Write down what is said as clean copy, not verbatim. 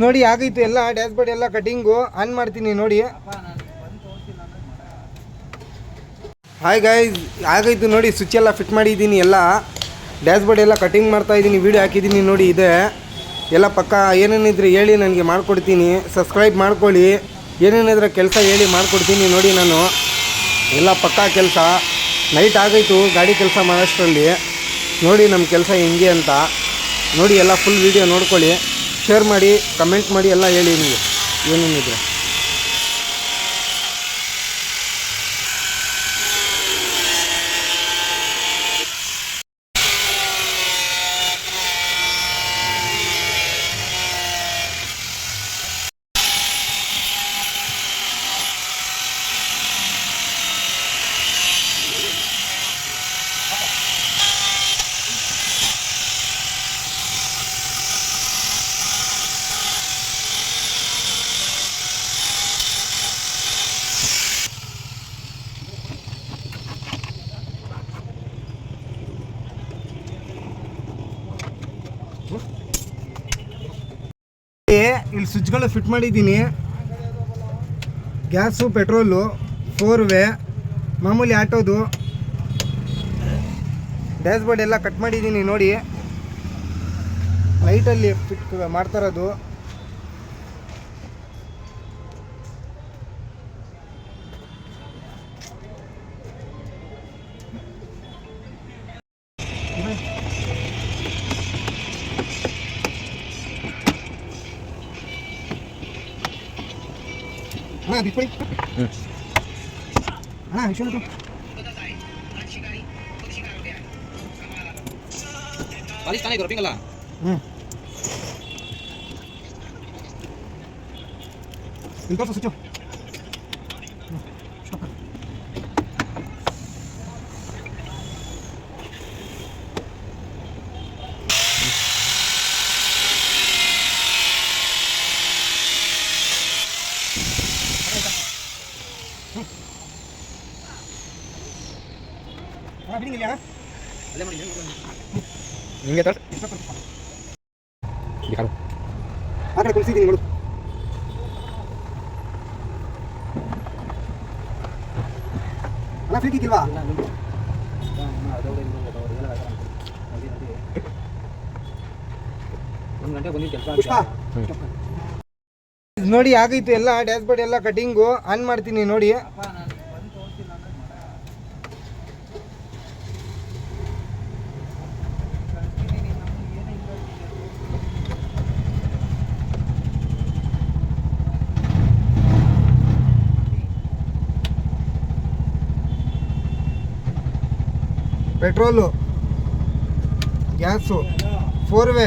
ನೋಡಿ ಆಗೈತು ಎಲ್ಲ dash board ಎಲ್ಲ ಕಟಿಂಗು ಆನ್ ಮಾಡ್ತೀನಿ ನೋಡಿ. ಹಾಯ್ ಗೈಸ್, ಆಗೈತು ನೋಡಿ, ಸ್ವಿಚ್ ಎಲ್ಲ ಫಿಟ್ ಮಾಡಿದ್ದೀನಿ, ಎಲ್ಲ ಡ್ಯಾಶ್ ಬೋರ್ಡ್ ಎಲ್ಲ ಕಟಿಂಗ್ ಮಾಡ್ತಾಯಿದ್ದೀನಿ, ವೀಡಿಯೋ ಹಾಕಿದ್ದೀನಿ ನೋಡಿ. ಇದೆ ಎಲ್ಲ ಪಕ್ಕ ಏನೇನಿದ್ರೆ ಹೇಳಿ ನನಗೆ ಮಾಡಿಕೊಡ್ತೀನಿ. ಸಬ್ಸ್ಕ್ರೈಬ್ ಮಾಡ್ಕೊಳ್ಳಿ. ಏನೇನಿದ್ರೆ ಕೆಲಸ ಹೇಳಿ ಮಾಡಿಕೊಡ್ತೀನಿ ನೋಡಿ. ನಾನು ಎಲ್ಲ ಪಕ್ಕಾ ಕೆಲಸ. ನೈಟ್ ಆಗೈತು ಗಾಡಿ ಕೆಲಸ ಮಾಡೋಷ್ಟರಲ್ಲಿ. ನೋಡಿ ನಮ್ಮ ಕೆಲಸ ಹೆಂಗೆ ಅಂತ ನೋಡಿ. ಎಲ್ಲ ಫುಲ್ ವೀಡಿಯೋ ನೋಡ್ಕೊಳ್ಳಿ, ಶೇರ್ ಮಾಡಿ, ಕಮೆಂಟ್ ಮಾಡಿ, ಎಲ್ಲ ಹೇಳಿ ನಿಮಗೆ ಏನೇನಿದೆ. ಇಲ್ಲಿ ಸ್ವಿಚ್ಗಳು ಫಿಟ್ ಮಾಡಿದ್ದೀನಿ. ಗ್ಯಾಸು, ಪೆಟ್ರೋಲು, 4 ವೇ, ಮಾಮೂಲಿ ಆಟೋದು. ಡ್ಯಾಶ್ ಬೋರ್ಡ್ ಎಲ್ಲ ಕಟ್ ಮಾಡಿದ್ದೀನಿ ನೋಡಿ. ಲೈಟಲ್ಲಿ fit ಮಾಡ್ತಾರದು. Nah, di play. Nah, isu tu. Palis tanah grouping lah. Pintu tu suci. Ini tar. Di karo. Ada kunci di dulu. Mana free kilwa? ನೋಡಿ ಆಗೈತು ಎಲ್ಲ dash board ಎಲ್ಲ cutting on ಮಾಡ್ತೀನಿ ನೋಡಿ. Petrol, gas, 4 way,